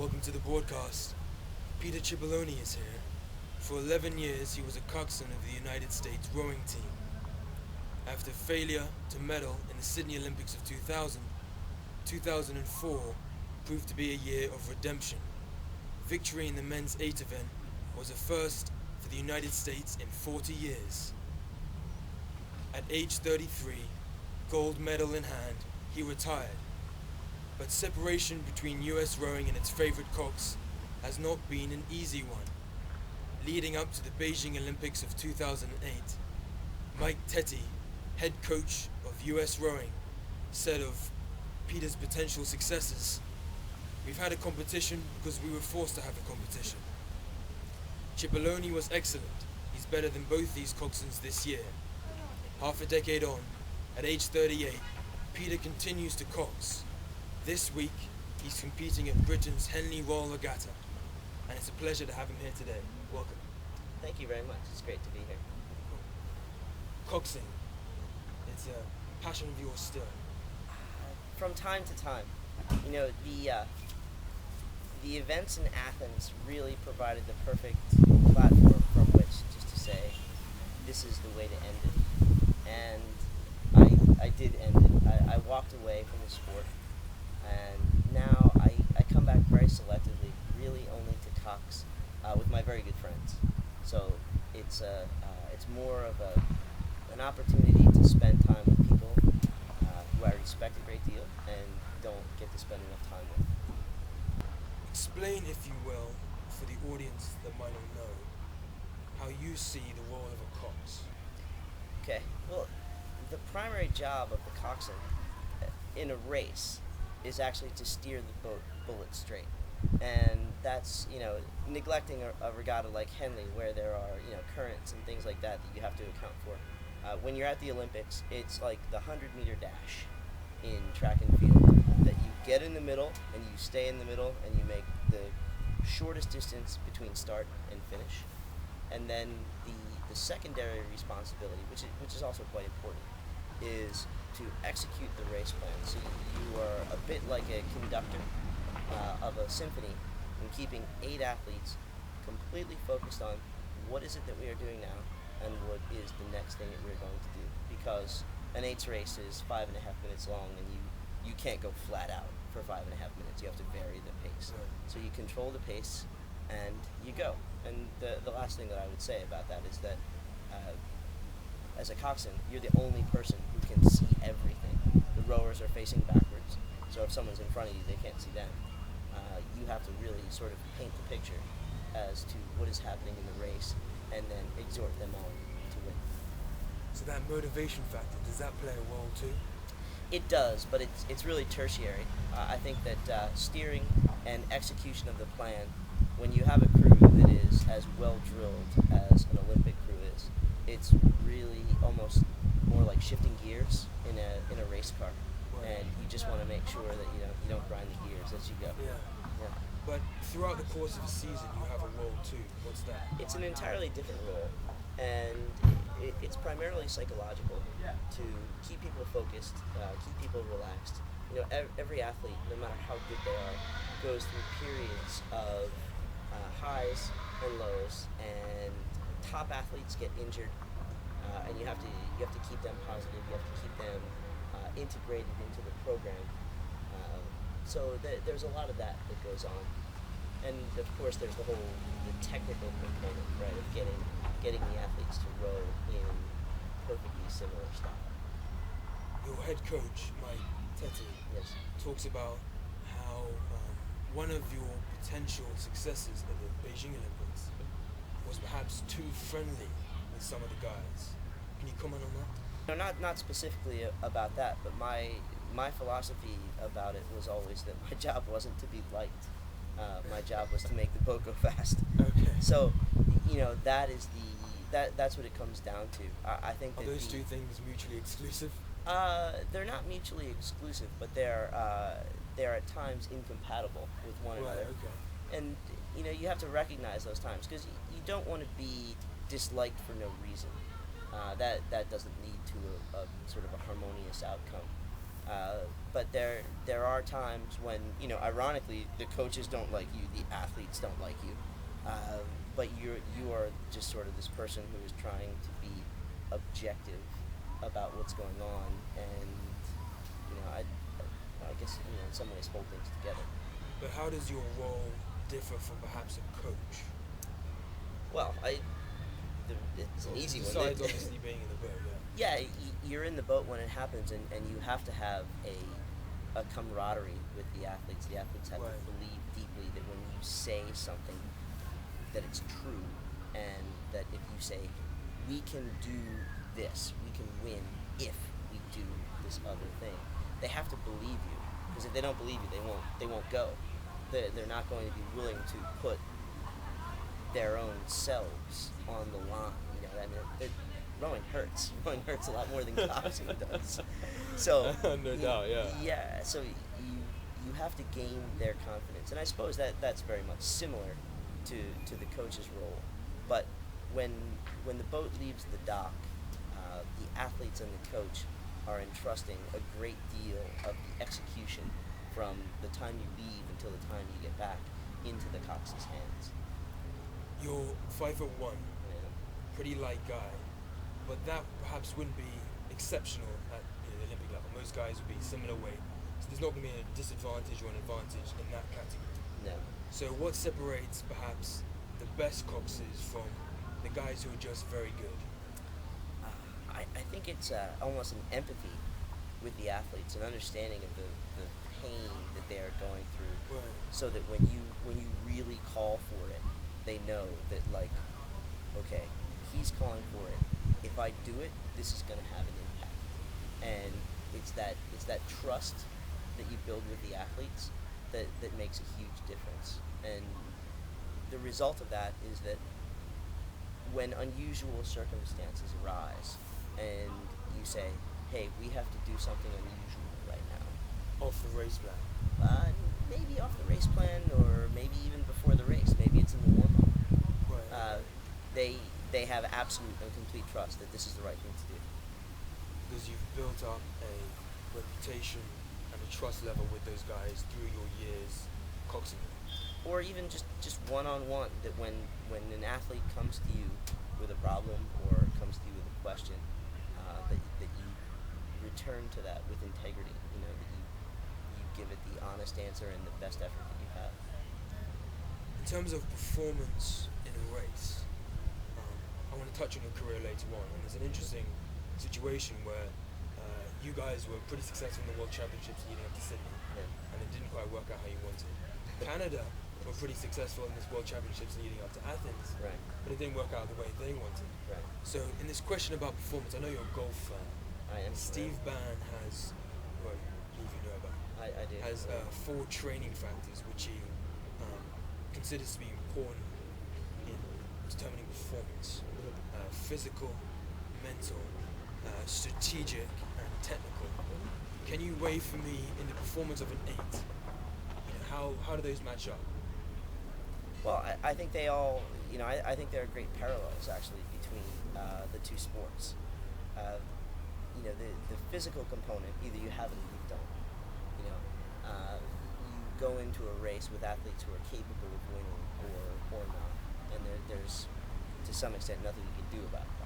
Welcome to the broadcast. Peter Cipollone is here. For 11 years, he was a coxswain of the United States rowing team. After failure to medal in the Sydney Olympics of 2000, 2004 proved to be a year of redemption. Victory in the men's 8 event was a first for the United States in 40 years. At age 33, gold medal in hand, he retired. But separation between US rowing and its favorite cox has not been an easy one. Leading up to the Beijing Olympics of 2008, Mike Teti, head coach of US rowing, said of Peter's potential successors, "We've had a competition because we were forced to have a competition. Cipollone was excellent. He's better than both these coxswains this year." Half a decade on, at age 38, Peter continues to cox. This week, he's competing at Britain's Henley Royal Regatta, and it's a pleasure to have him here today. Welcome. Thank you very much. It's great to be here. Coxing, it's a passion of yours still. From time to time, you know, the events in Athens really provided the perfect platform from which just to say, this is the way to end it. And I did end it. I walked away from the sport, and now I come back very selectively, really only to cox with my very good friends. So it's more of an opportunity to spend time with people who I respect a great deal and don't get to spend enough time with. Explain, if you will, for the audience that might not know, how you see the role of a cox. Okay, well, the primary job of the coxswain in a race is actually to steer the bullet straight. And that's, neglecting a regatta like Henley, where there are, currents and things like that you have to account for. When you're at the Olympics, it's like the 100-meter dash in track and field, that you get in the middle and you stay in the middle and you make the shortest distance between start and finish. And then the secondary responsibility, which is also quite important, is to execute the race plan. So you are a bit like a conductor of a symphony in keeping 8 athletes completely focused on what is it that we are doing now and what is the next thing that we're going to do. Because an 8's race is 5.5 minutes long, and you can't go flat out for 5.5 minutes. You have to vary the pace. Right. So you control the pace and you go. And the last thing that I would say about that is that as a coxswain, you're the only person who can see everything. The rowers are facing backwards, so if someone's in front of you, they can't see them. You have to really sort of paint the picture as to what is happening in the race and then exhort them on to win. So that motivation factor, does that play a role too? It does, but it's really tertiary. I think that steering and execution of the plan, when you have a crew that is as well drilled as an Olympic crew is, it's really almost more like shifting gears in a race car. Right. And you just want to make sure that you don't grind the gears as you go. Yeah. But throughout the course of a season, you have a role too. What's that? It's an entirely different role, and it's primarily psychological, to keep people focused, keep people relaxed. Every athlete, no matter how good they are, goes through periods of highs and lows, and top athletes get injured, and you have to keep them positive. You have to keep them integrated into the program. So there's a lot of that goes on, and of course there's the technical component, right, of getting the athletes to row in perfectly similar style. Your head coach, Mike Teti, Yes. talks about how one of your potential successors at the Beijing Olympics was perhaps too friendly with some of the guys. Can you comment on that? Not specifically about that, but my philosophy about it was always that my job wasn't to be liked. My job was to make the boat go fast. Okay. So, that's what it comes down to. I think Are that those two things mutually exclusive? they're not mutually exclusive, but they're at times incompatible with one another. Right, okay. And you have to recognize those times, because you don't want to be disliked for no reason. That doesn't lead to a sort of a harmonious outcome. But there are times when, ironically, the coaches don't like you, the athletes don't like you, but you are just sort of this person who is trying to be objective about what's going on, and I guess in some ways hold things together. But how does your role differ from perhaps a coach? Well, it's an easy one. Besides obviously being in the boat, Yeah, you're in the boat when it happens, and you have to have a camaraderie with the athletes. The athletes have Right. to believe deeply that when you say something, that it's true, and that if you say, we can do this, we can win if we do this other thing, they have to believe you. Because if they don't believe you, they won't go. They're not going to be willing to put their own selves on the line. Rowing hurts. Rowing hurts a lot more than coxing does. So No doubt, yeah. Yeah. So you have to gain their confidence, and I suppose that's very much similar to the coach's role. But when the boat leaves the dock, the athletes and the coach are entrusting a great deal of the execution from the time you leave until the time you get back into the cox's hands. You're 5'1", Yeah. pretty light guy, but that perhaps wouldn't be exceptional at the Olympic level. Most guys would be similar weight, so there's not going to be a disadvantage or an advantage in that category. No. So what separates perhaps the best coxers from the guys who are just very good? I think it's almost an empathy with the athletes, an understanding of the pain that they are going through, Right. so that when you really call for it, they know that, like, okay, he's calling for it. If I do it, this is going to have an impact, and it's that trust that you build with the athletes that makes a huge difference. And the result of that is that when unusual circumstances arise, and you say, hey, we have to do something unusual right now. Off the race plan. Maybe off the race plan, or maybe even before the race. Maybe it's in the warm-up. Right. They have absolute and complete trust that this is the right thing to do. Because you've built up a reputation and a trust level with those guys through your years coxing them. Or even just one-on-one, that when an athlete comes to you with a problem or comes to you with a question, that you return to that with integrity. That you give it the honest answer and the best effort that you have. In terms of performance in a race, I want to touch on your career later on, and there's an interesting situation where you guys were pretty successful in the World Championships leading up to Sydney, Yeah. and it didn't quite work out how you wanted. Canada were pretty successful in this World Championships leading up to Athens, Right. but it didn't work out the way they wanted. Right. So in this question about performance, I know you're a golf fan. I am. Steve Bann has, well, if you know about, I do. has 4 training factors which he considers to be important in determining performance: physical, mental, strategic, and technical. Can you weigh for me in the performance of an 8? How do those match up? Well, I think they all, I think there are great parallels actually between the two sports. The physical component, either you have it or you don't. You go into a race with athletes who are capable of winning or not, and there's to some extent nothing you can do about it.